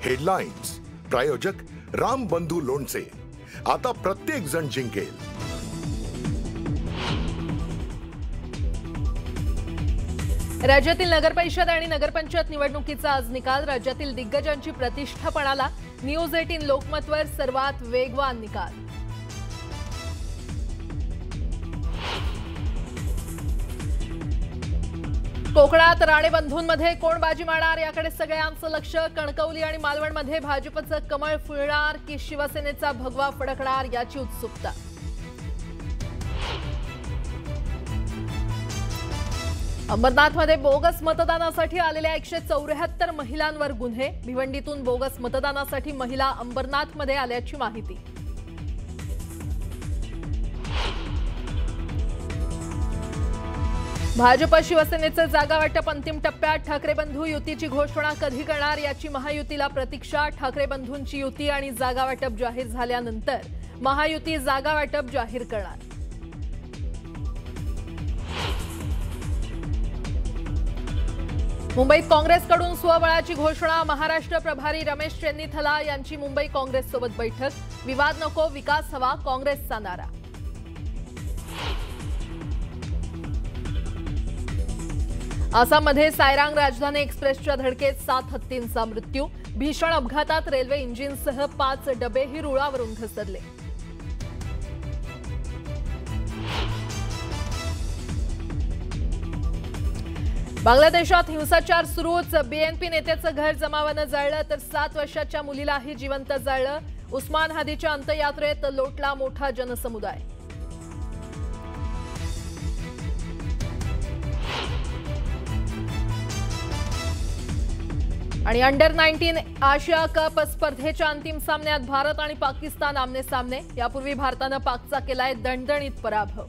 Headlines प्रायोजक राम बंधू लोणचे। आता प्रत्येक जण जिंकेल। राज्यातील नगरपरिषद आणि नगरपंचायत निवडणुकीचा आज निकाल। राज्यातील दिग्गजांची प्रतिष्ठा पणाला। न्यूज 18 लोकमतवर सर्वात वेगवान निकाल। कोकणात राणेबंधूंमध्ये कोण बाजी मारणार याकडे सगळ्यांचं लक्ष। कणकवली आणि मालवणमध्ये भाजपचं कमळ फुलणार की शिवसेनेचा भगवा फडकणार याची उत्सुकता। अंबरनाथमध्ये बोगस मतदानासाठी आलेल्या 174 महिलांवर गुन्हे। भिवंडीतून बोगस मतदानासाठी महिला अंबरनाथमध्ये आल्याची माहिती। भाजप शिवसेनेचे जागा वाटप अंतिम टप्प्यात। ठाकरे बंधू युतीची घोषणा कधी करणार याची महायुतीला प्रतीक्षा। ठाकरे बंधूंची युती आणि जागा वाटप जाहीर झाल्यानंतर महायुती जागा वाटप जाहीर करणार। मुंबईत काँग्रेसकडून स्वबळाची घोषणा। महाराष्ट्र प्रभारी रमेश चेन्नीथला यांची मुंबई काँग्रेससोबत बैठक। विवाद नको, विकास हवा, काँग्रेसचा नारा। आसाममध्ये सायरांग राजधानी एक्सप्रेसच्या धडकेत 7 हत्तींचा मृत्यू। भीषण अपघातात रेल्वे इंजिनसह 5 डबेही रुळावरून घसरले। बांगलादेशात हिंसाचार सुरूच। बीएनपी नेत्याचं घर जमावानं जाळलं तर 7 वर्षाच्या मुलीलाही जिवंत जाळलं। उस्मान हादीच्या अंत्ययात्रेत लोटला मोठा जनसमुदाय। आणि अंडर 19 आशिया कप स्पर्धेच्या अंतिम सामन्यात भारत आणि पाकिस्तान आमने सामने। यापूर्वी भारतानं पाकचा केलाय दणदणीत पराभव।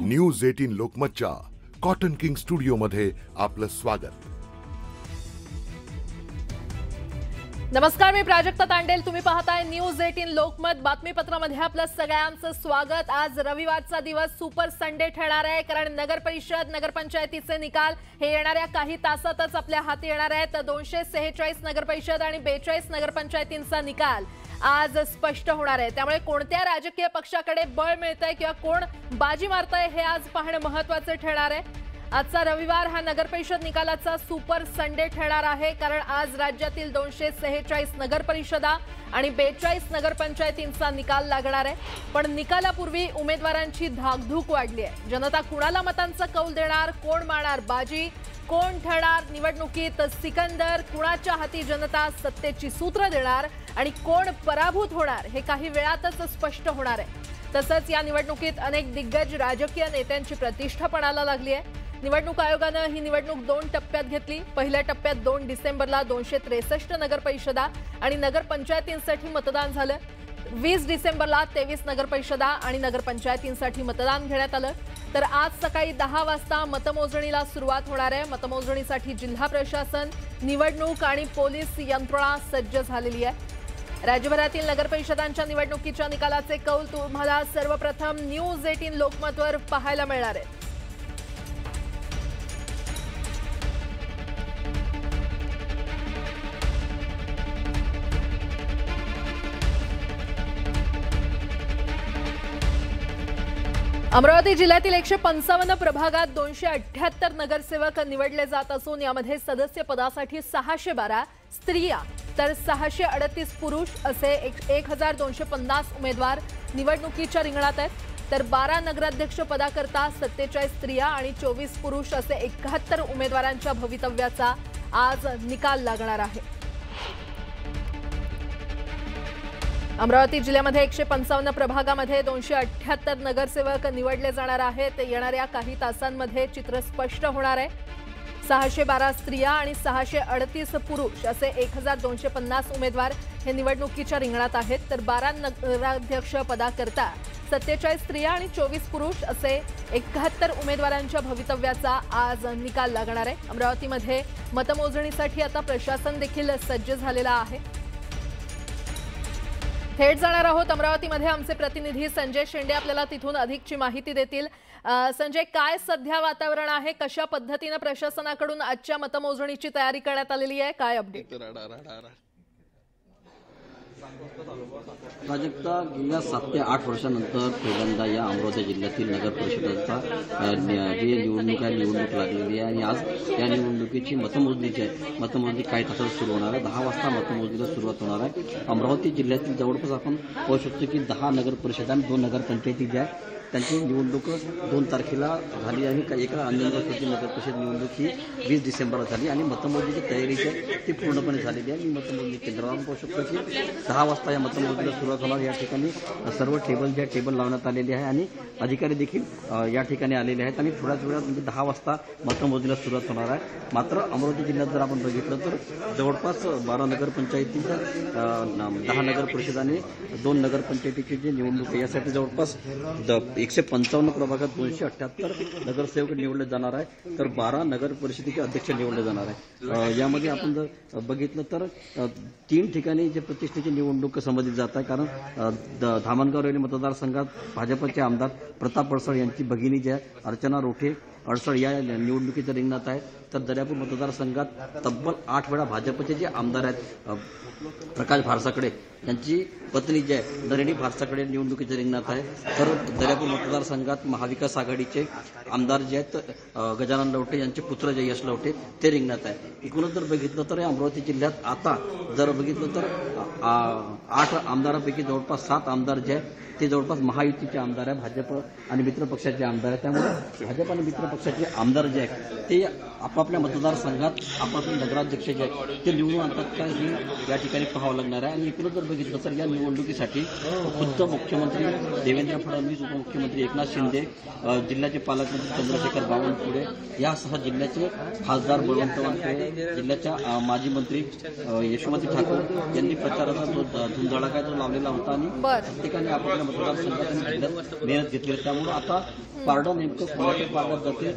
न्यूज 18 लोकमतच्या कॉटन किंग स्टुडिओ मध्ये आपलं स्वागत। नमस्कार, मी प्राजक्ता तांडेल। तुम्ही पाहताय न्यूज 18 लोकमत। बातमीपत्रामध्ये आपलं सगळ्यांचं स्वागत। आज रविवारचा दिवस सुपर संडे ठरणार आहे, कारण नगरपरिषद नगरपंचायतीचे निकाल हे येणाऱ्या काही तासातच आपल्या हाती येणार आहेत। 246 नगरपरिषद आणि 42 नगरपंचायतींचा निकाल आज स्पष्ट होणार आहे। त्यामुळे कोणत्या राजकीय पक्षाकडे बळ मिळतंय किंवा कोण बाजी मारतंय हे आज पाहणं महत्त्वाचं ठरणार आहे। आजचा रविवार हा नगरपरिषद निकालाचा सुपर संडे ठरणार आहे, कारण आज राज्यातील 246 नगरपरिषदा आणि 42 नगरपंचायतींचा निकाल लागणार आहे। पण निकालापूर्वी उमेदवारांची धाकधूक वाढली आहे। जनता कुणाला मतांचा कौल देणार, कोण मारणार बाजी, कोण ठरणार निवडणुकीत सिकंदर, कुणाच्या हाती जनता सत्तेची सूत्र देणार आणि कोण पराभूत होणार हे काही वेळातच स्पष्ट होणार आहे। तसंच या निवडणुकीत अनेक दिग्गज राजकीय नेत्यांची प्रतिष्ठा पणाला लागली आहे। निवडणूक आयोगानं ही निवडणूक 2 टप्प्यात घेतली। पहिल्या टप्प्यात 2 डिसेंबरला 263 नगरपरिषदा आणि नगरपंचायतींसाठी मतदान झालं। 20 डिसेंबरला 23 नगरपरिषदा आणि नगरपंचायतींसाठी मतदान घेण्यात आलं। तर आज सकाळी 10 वाजता मतमोजणीला सुरुवात होणार आहे। मतमोजणीसाठी जिल्हा प्रशासन, निवडणूक आणि पोलीस यंत्रणा सज्ज झालेली आहे। राज्यभरातील नगरपरिषदांच्या निवडणुकीच्या निकालाचे कौल तुम्हाला सर्वप्रथम न्यूज 18 लोकमतवर पाहायला मिळणार आहे। अमरावती जिल्ह्यातील 155 प्रभागात 278 नगरसेवक निवडले जात असून यामध्ये सदस्य पदासाठी 612 स्त्रिया तर 638 पुरुष असे 1250 उमेदवार निवडणुकीच्या रिंगणात आहेत। तर 12 नगराध्यक्ष पदाकरता 47 स्त्रिया आणि 24 पुरुष असे 71 उमेदवारांच्या भवितव्याचा आज निकाल लागणार आहे। अमरावती जिल्ह्यामध्ये 155 प्रभागामध्ये 278 नगरसेवक निवडले जाणार आहेत। येणाऱ्या काही तासांमध्ये चित्र स्पष्ट होणार आहे। 612 स्त्रिया आणि 638 पुरुष असे 1250 उमेदवार हे निवडणुकीच्या रिंगणात आहेत। तर 12 नगराध्यक्ष पदाकरता 47 स्त्रिया आणि 24 पुरुष असे 71 उमेदवारांच्या भवितव्याचा आज निकाल लागणार आहे। अमरावतीमध्ये मतमोजणीसाठी आता प्रशासन देखील सज्ज झालेला आहे। थेट जाणार आहोत अमरावतीमध्ये आमचे प्रतिनिधी संजय शेंडे आपल्याला तिथून अधिकची माहिती देतील। संजय, काय सध्या वातावरण आहे, कशा पद्धतीने प्रशासनाकडून आजच्या मतमोजणीची तयारी करण्यात आलेली आहे, काय अपडेट? प्राजक्ता, गेल्या 7 ते 8 वर्षांनंतर पहिल्यांदा या अमरावती जिल्ह्यातील नगर परिषदेचा जी निवडणूक लागलेली आहे आणि आज या निवडणुकीची मतमोजणी काही तासात सुरू होणार आहे। 10 वाजता मतमोजणीला सुरुवात होणार आहे। अमरावती जिल्ह्यातील जवळपास आपण पाहू शकतो की 10 नगर परिषद आणि 2 नगरपंचायती ज्या आहेत त्यांची निवडणूक 2 तारखेला झाली आणि एका अंजनगावची नगर परिषद निवडणूक ही 20 डिसेंबरला झाली आणि मतमोजणीची तयारी जी आहे ती पूर्णपणे झालेली आहे। मी मतमोजणी केंद्रावर पाहू शकतो की 10 वाजता या मतमोजणीला सुरुवात होणार। या ठिकाणी सर्व टेबल लावण्यात आलेले आहे आणि अधिकारी देखील या ठिकाणी आलेले आहेत आणि थोड्याच वेळात म्हणजे 10 वाजता मतमोजणीला सुरुवात होणार आहे। मात्र अमरावती जिल्ह्यात जर आपण बघितलं तर जवळपास 12 नगरपंचायतीच्या 10 नगर परिषद आणि 2 नगरपंचायतीची जी निवडणूक आहे यासाठी जवळपास 155 प्रभागात 278 नगरसेवक निवडले जाणार आहे, तर 12 नगर परिषदेचे अध्यक्ष निवडले जाणार आहे। यामध्ये आपण जर बघितलं तर 3 ठिकाणी जे प्रतिष्ठेची निवडणूक संबंधित जात आहे, कारण धामणगाव रेल्वे मतदारसंघात भाजपचे आमदार प्रताप अडसळ यांची भगिनी जी आहे अर्चना रोठे अडसळ या निवडणुकीच्या रिंगणात आहे, तर दर्यापूर मतदारसंघात तब्बल 8 वेळा भाजपचे जे आमदार आहेत प्रकाश भारसाकडे यांची पत्नी जी आहे नरेणी भारसाकडे निवडणुकीच्या रिंगणात आहे, तर दर्यापूर मतदारसंघात महाविकास आघाडीचे आमदार जे आहेत गजानन लवटे यांचे पुत्र जे यश लवटे ते रिंगणात आहे। एकूणच जर बघितलं तर अमरावती जिल्ह्यात आता जर बघितलं तर 8 आमदारांपैकी जवळपास 7 आमदार जे आहेत ते जवळपास महायुतीचे आमदार आहे, भाजप आणि मित्र पक्षाचे आमदार आहेत। त्यामुळे भाजप आणि मित्र पक्षाचे आमदार जे आहेत ते आपापल्या मतदारसंघात आपापले नगराध्यक्ष जे आहेत ते निवडून आणतात का हे या ठिकाणी पाहावं लागणार आहे। आणि एकूणच जर बघितलं तर या निवडणुकीसाठी खुद्द मुख्यमंत्री देवेंद्र फडणवीस, उपमुख्यमंत्री एकनाथ शिंदे, जिल्ह्याचे पालकमंत्री चंद्रशेखर बावनकुळे यासह जिल्ह्याचे खासदार बळवंत वानखेडे, जिल्ह्याच्या माजी मंत्री यशोमती ठाकूर यांनी प्रचाराचा जो धुमधडाका जो लावलेला होता आणि प्रत्येकाने आपापल्या मतदारसंघात मेहनत घेतली। त्यामुळे आता पारडं नेमकं कोणाच्या पारड्यात जाते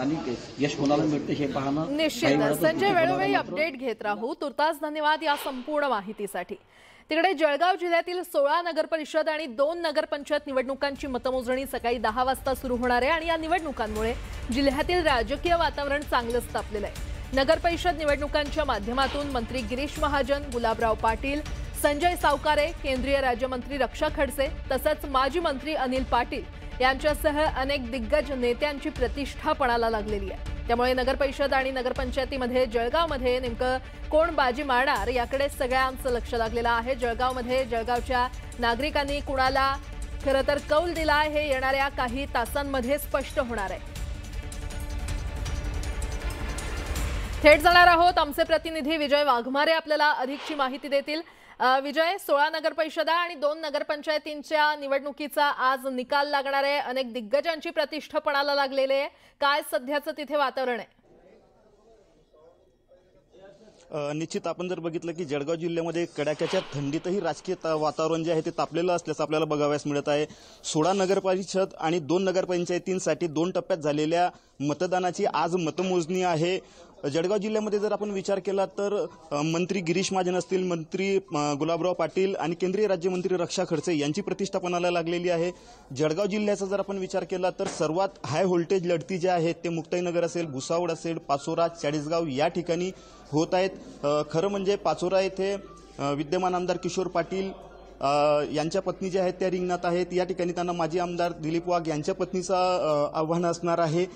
आणि यश कोणाला मिळते हे पाहणं निश्चित। संजय, वेळोवेळी अपडेट घेत राहू। तुर्तास धन्यवाद या संपूर्ण माहितीसाठी। तिकडे जळगाव जिल्ह्यातील 16 नगर परिषद आणि 2 नगरपंचायत निवडणुकांची मतमोजणी सकाळी 10 वाजता सुरू होणार आहे आणि या निवडणुकांमुळे जिल्ह्यातील राजकीय वातावरण चांगलंच तापलेलं आहे। नगर परिषद निवडणुकांच्या माध्यमातून मंत्री गिरीश महाजन, गुलाबराव पाटील, संजय सावकारे, केंद्रीय राज्यमंत्री रक्षा खडसे तसंच माजी मंत्री अनिल पाटील यांच्यासह अनेक दिग्गज नेत्यांची प्रतिष्ठा पणाला लागलेली आहे। त्यामुळे नगर परिषद आणि नगरपंचायतीमध्ये जळगावमध्ये नेमकं कोण बाजी मारणार याकडे सगळ्यांचं लक्ष लागलेलं आहे। जळगावमध्ये जळगावच्या नागरिकांनी कुणाला खरं तर कौल दिला हे येणाऱ्या काही तासांमध्ये स्पष्ट होणार आहे। थेट जाणार आहोत आमचे प्रतिनिधी विजय वाघमारे आपल्याला अधिकची माहिती देतील। विजय, 16 नगर परिषदा आणि 2 नगरपंचायतींच्या निवडणुकीचा आज निकाल लागणार आहे। अनेक दिग्गजांची प्रतिष्ठा पणाला लागलेली आहे, काय सध्याचं तिथे वातावरण आहे? निश्चित आपण जर बघितलं की जळगाव जिल्ह्यामध्ये कडाक्याच्या थंडीतही राजकीय वातावरण जे आहे ते तापलेलं असल्याचं आपल्याला बघावयास मिळत आहे। 16 नगर परिषद आणि 2 नगरपंचायतींसाठी 2 टप्प्यात झालेल्या मतदानाची आज मतमोजणी आहे। जळगाव जिल्ह्यामध्ये जर आपण विचार केला तर मंत्री गिरीश महाजन असतील, मंत्री गुलाबराव पाटील आणि केंद्रीय राज्यमंत्री रक्षा खडसे यांची प्रतिष्ठा पणाला लागलेली आहे। जळगाव जिल्ह्याचा जर आपण विचार केला तर सर्वात हाय व्होल्टेज लढती ज्या आहेत ते मुक्ताईनगर असेल, भुसावळ असेल, पाचोरा, चाळीसगाव या ठिकाणी होत आहेत। खरं म्हणजे पाचोरा येथे विद्यमान आमदार किशोर पाटील यांच्या पत्नी ज्या आहेत त्या रिंगणात आहेत। या ठिकाणी त्यांना माजी आमदार दिलीप वाघ यांच्या पत्नीचं आव्हान असणार आहे।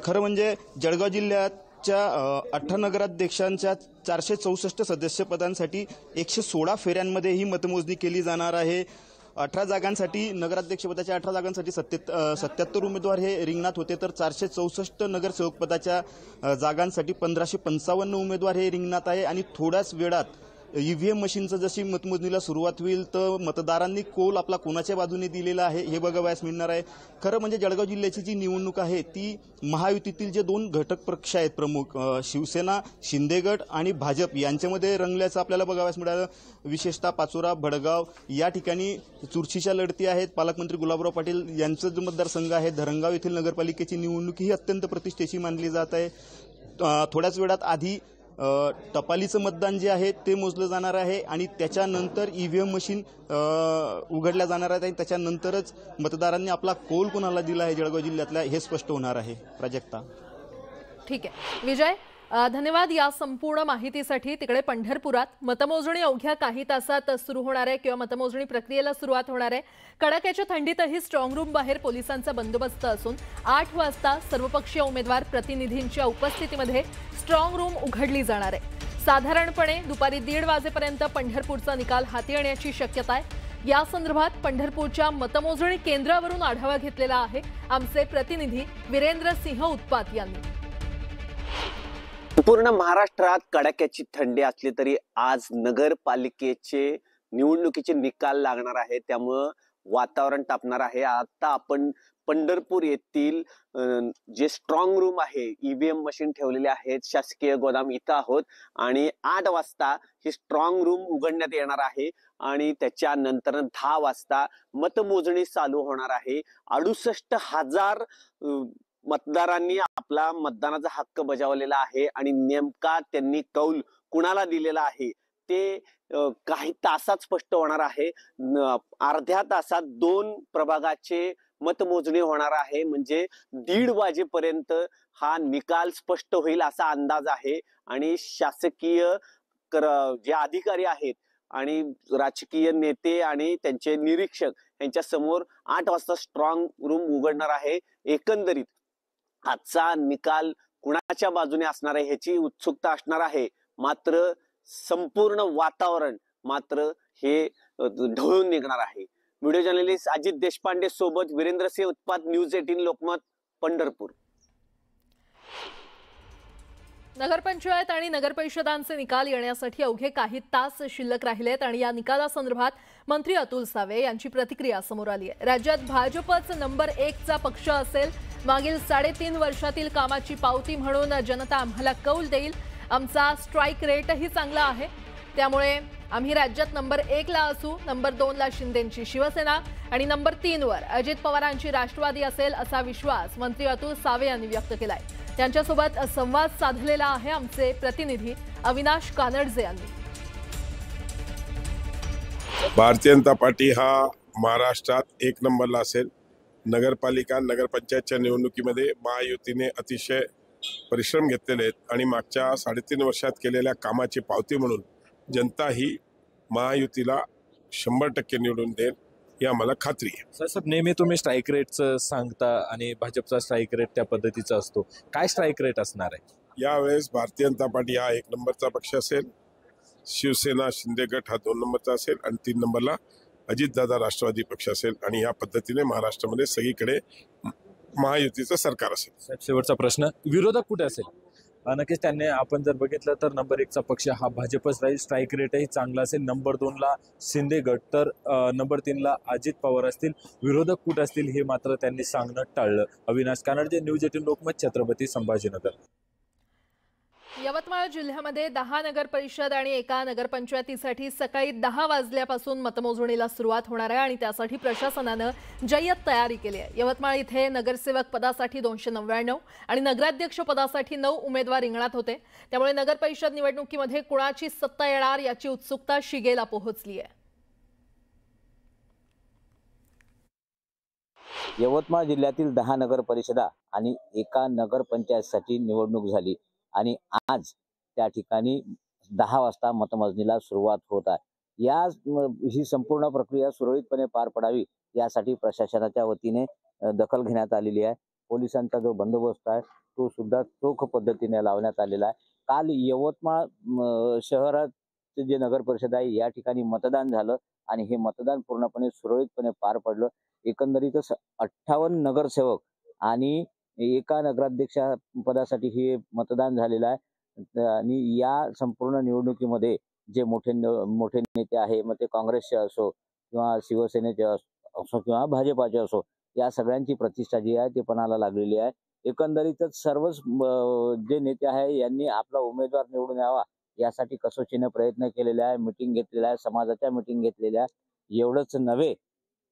खरं म्हणजे जळगाव जिल्ह्याच्या 18 नगराध्यक्षांच्या 464 सदस्यपदांसाठी 116 फेऱ्यांमध्ये ही मतमोजणी केली जाणार आहे। 18 जागांसाठी नगराध्यक्षपदाच्या 18 जागांसाठी 77 उमेदवार हे रिंगणात होते, तर 464 नगरसेवक पदाच्या जागांसाठी 1555 उमेदवार हे रिंगणात आहे। आणि थोड्याच वेळात ईव्हीएम मशीनचं जशी मतमोजणीला सुरुवात होईल तर मतदारांनी कौल आपला कोणाच्या बाजूने दिलेला आहे हे बघावयास मिळणार आहे। खरं म्हणजे जळगाव जिल्ह्याची जी निवडणूक आहे ती महायुतीतील जे दोन घटक पक्ष आहेत प्रमुख शिवसेना शिंदे गट आणि भाजप यांच्यामध्ये रंगल्याचं आपल्याला बघावयास मिळालं। विशेषतः पाचोरा भडगाव या ठिकाणी चुरशीच्या लढती आहेत। पालकमंत्री गुलाबराव पाटील यांचं जो मतदारसंघ आहे धरणगाव येथील नगरपालिकेची निवडणूक ही अत्यंत प्रतिष्ठेची मानली जात आहे। थोड्याच वेळात आधी टपालीचं मतदान जे आहे ते मोजलं जाणार आहे आणि त्याच्यानंतर ईव्हीएम मशीन उघडल्या जाणार आहे आणि त्याच्यानंतरच मतदारांनी आपला कौल कोणाला दिला आहे जळगाव जिल्ह्यातल्या हे स्पष्ट होणार आहे। प्राजक्ता, ठीक आहे विजय, धन्यवाद या संपूर्ण माहितीसाठी। तिकडे पंढरपुरात मतमोजणी अवघ्या काही तासात सुरू होणार आहे किंवा मतमोजणी प्रक्रियेला सुरुवात होणार आहे। कडाक्याच्या थंडीतही स्ट्रॉंग रूम बाहेर पोलिसांचा बंदोबस्त असून 8 वाजता सर्वपक्षीय उमेदवार प्रतिनिधींच्या उपस्थितीमध्ये स्ट्रॉंग रूम उघडली जाणार आहे। साधारणपणे दुपारी 1:30 वाजेपर्यंत पंढरपूरचा निकाल हाती येण्याची शक्यता आहे। या संदर्भात पंढरपूरच्या मतमोजणी केंद्रावरून आढावा घेतलेला आहे आमचे प्रतिनिधी वीरेंद्र सिंह उत्पात यांनी। पूर्ण महाराष्ट्रात कडाक्याची थंडी असली तरी आज नगरपालिकेचे निवडणुकीचे निकाल लागणार आहे, त्यामुळे वातावरण तापणार आहे। आता आपण पंढरपूर येथील जे स्ट्रॉंग रूम आहे, ईव्हीएम मशीन ठेवलेले आहेत, शासकीय गोदाम इथं आहोत आणि 8 वाजता ही स्ट्रॉंग रूम उघडण्यात येणार आहे आणि त्याच्यानंतर 10 वाजता मतमोजणी चालू होणार आहे। 68,000 मतदारांनी आपला मतदानाचा हक्क बजावलेला आहे आणि नेमका त्यांनी कौल कुणाला दिलेला आहे ते काही तासात स्पष्ट होणार आहे। अर्ध्या तासात 2 प्रभागाचे मतमोजणी होणार आहे, म्हणजे 1:30 वाजेपर्यंत हा निकाल स्पष्ट होईल असा अंदाज आहे। आणि शासकीय जे अधिकारी आहेत आणि राजकीय नेते आणि त्यांचे निरीक्षक यांच्या समोर 8 वाजता स्ट्रॉंग रूम उघडणार आहे। एकंदरीत आजचा निकाल कुणाच्या बाजूने असणार आहे ह्याची उत्सुकता असणार आहे, मात्र संपूर्ण वातावरण मात्र हे ढवळून निघणार आहे। व्हिडिओ जर्नलिस्ट अजित देशपांडे सोबत वीरेंद्र सिंह उत्पात, न्यूज 18 लोकमत, पंढरपूर। नगरपंचायत आणि नगरपरिषदांचे निकाल येण्यासाठी अवघे काही तास शिल्लक राहिलेत आणि या निकालासंदर्भात मंत्री अतुल सावे यांची प्रतिक्रिया समोर आली आहे। राज्यात भाजपच नंबर 1 चा पक्ष असेल। मागील 3.5 वर्षातील कामाची पावती म्हणून जनता आम्हाला कौल देईल। आमचा स्ट्राइक रेटही चांगला आहे, त्यामुळे आम्ही राज्यात नंबर 1 ला असू। नंबर 2 ला शिंदेंची शिवसेना आणि नंबर 3 वर अजित पवारांची राष्ट्रवादी असेल असा विश्वास मंत्री अतुल सावे यांनी व्यक्त केलाय। त्यांच्यासोबत संवाद साधलेला आहे आमचे प्रतिनिधी अविनाश कानडजे यांनी। भारतीय जनता पार्टी हा महाराष्ट्रात 1 नंबरला असेल। नगरपालिका नगरपंचायतच्या निवडणुकीमध्ये महायुतीने अतिशय परिश्रम घेतलेले आहेत आणि मागच्या 3.5 वर्षात केलेल्या कामाची पावती म्हणून जनता ही महायुतीला 100% निवडून देईल ही आम्हाला खात्री आहे। सर, नेहमी तुम्ही स्ट्राईक रेटचं सांगता आणि भाजपचा स्ट्राईक रेट त्या पद्धतीचा असतो, काय स्ट्राईक रेट असणार आहे यावेळेस? भारतीय जनता पार्टी हा 1 नंबरचा पक्ष असेल, शिवसेना शिंदे गट हा 2 नंबरचा असेल आणि 3 नंबरला अजितदादा राष्ट्रवादी पक्ष असेल आणि या पद्धतीने महाराष्ट्रामध्ये सगळीकडे महायुतीचं सरकार असेल। शेवटचा प्रश्न, विरोधक कुठे असेल? नक्कीच त्यांनी आपण जर बघितलं तर नंबर 1 चा पक्ष हा भाजपच राहील, स्ट्राईक रेटही चांगला असेल। नंबर 2 ला शिंदे गट तर नंबर 3 ला अजित पवार असतील। विरोधक कुठे असतील हे मात्र त्यांनी सांगणं टाळलं। अविनाश कानडजे, न्यूज 18 लोकमत, छत्रपती संभाजीनगर। यवतमाळ जिल्ह्यामध्ये 10 नगर परिषद आणि 1 नगरपंचायतीसाठी सकाळी 10 वाजल्यापासून मतमोजणीला सुरुवात होणार आहे आणि त्यासाठी प्रशासनानं जय्यत तयारी केली आहे। यवतमाळ इथे नगरसेवक पदासाठी 299 आणि नगराध्यक्ष पदासाठी 9 उमेदवार रिंगणात होते, त्यामुळे नगर परिषद निवडणुकीमध्ये कुणाची सत्ता येणार याची उत्सुकता शिगेला पोहोचली आहे। यवतमाळ जिल्ह्यातील 10 नगर परिषदा आणि 1 नगरपंचायतसाठी निवडणूक झाली आणि आज त्या ठिकाणी 10 वाजता मतमोजणीला सुरुवात होत आहे। ही संपूर्ण प्रक्रिया सुरळीतपणे पार पडावी यासाठी प्रशासनाच्या वतीने दखल घेण्यात आलेली आहे। पोलिसांचा जो बंदोबस्त आहे तो सुद्धा चोख पद्धतीने लावण्यात आलेला आहे। काल यवतमाळ शहरात जे नगर परिषद आहे या ठिकाणी मतदान झालं आणि हे मतदान पूर्णपणे सुरळीतपणे पार पडलं। एकंदरीतच 58 नगरसेवक आणि 1 नगराध्यक्ष पदासाठी हे मतदान झालेलं आहे आणि या संपूर्ण निवडणुकीमध्ये जे मोठे नेते आहे, मग ते काँग्रेसचे असो किंवा शिवसेनेचे असो किंवा भाजपाचे असो, या सगळ्यांची प्रतिष्ठा जी आहे ती पणाला लागलेली आहे. एकंदरीतच सर्वच जे नेते आहे यांनी आपला उमेदवार निवडून यावा यासाठी कसोशीने प्रयत्न केलेले आहे, मिटिंग घेतलेल्या आहे, समाजाच्या मिटिंग घेतलेल्या आहे. एवढंच नव्हे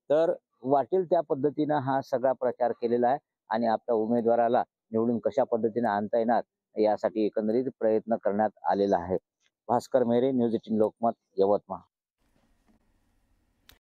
तर वाटेल त्या पद्धतीनं हा सगळा प्रचार केलेला आहे आणि आपल्या उमेदवाराला निवडून कशा पद्धतीने आणता येणार यासाठी एकंदरीत प्रयत्न करण्यात आलेला आहे. भास्कर मेहरे, न्यूज 18 लोकमत, यवतमाळ.